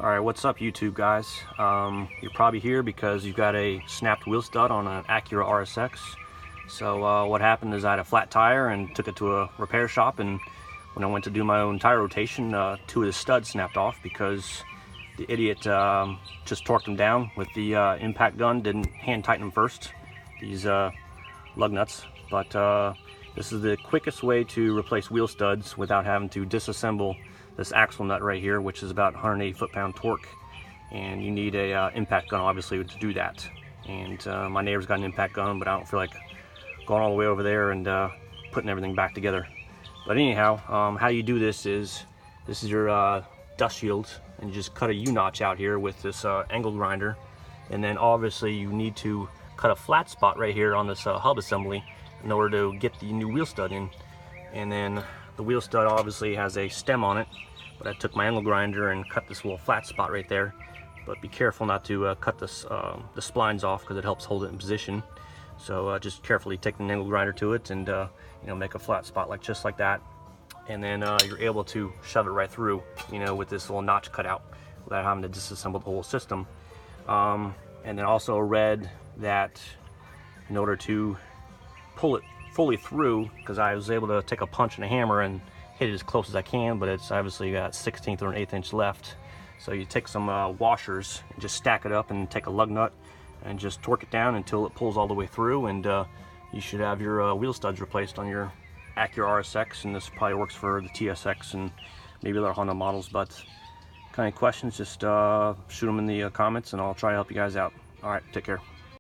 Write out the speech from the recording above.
Alright, what's up YouTube guys? You're probably here because you've got a snapped wheel stud on an Acura RSX. So what happened is I had a flat tire and took it to a repair shop, and when I went to do my own tire rotation, two of the studs snapped off because the idiot just torqued them down with the impact gun, didn't hand tighten them first, these lug nuts. But this is the quickest way to replace wheel studs without having to disassemble this axle nut right here, which is about 180 foot-pound torque, and you need a impact gun obviously to do that. And my neighbor's got an impact gun, but I don't feel like going all the way over there and putting everything back together. But anyhow, how you do this is your dust shield, and you just cut a U-notch out here with this angle grinder, and then obviously you need to cut a flat spot right here on this hub assembly in order to get the new wheel stud in. And then the wheel stud obviously has a stem on it, but I took my angle grinder and cut this little flat spot right there. But be careful not to cut this, the splines off, because it helps hold it in position. So just carefully take the angle grinder to it and make a flat spot just like that. And then you're able to shove it right through, with this little notch cut out without having to disassemble the whole system. And then also read that in order to pull it fully through, because I was able to take a punch and a hammer and hit it as close as I can, but it's obviously got 1/16 or an 1/8 inch left. So you take some washers and just stack it up and take a lug nut and just torque it down until it pulls all the way through, and you should have your wheel studs replaced on your Acura RSX. And this probably works for the TSX and maybe other Honda models. But kind of questions, just shoot them in the comments and I'll try to help you guys out. All right, take care.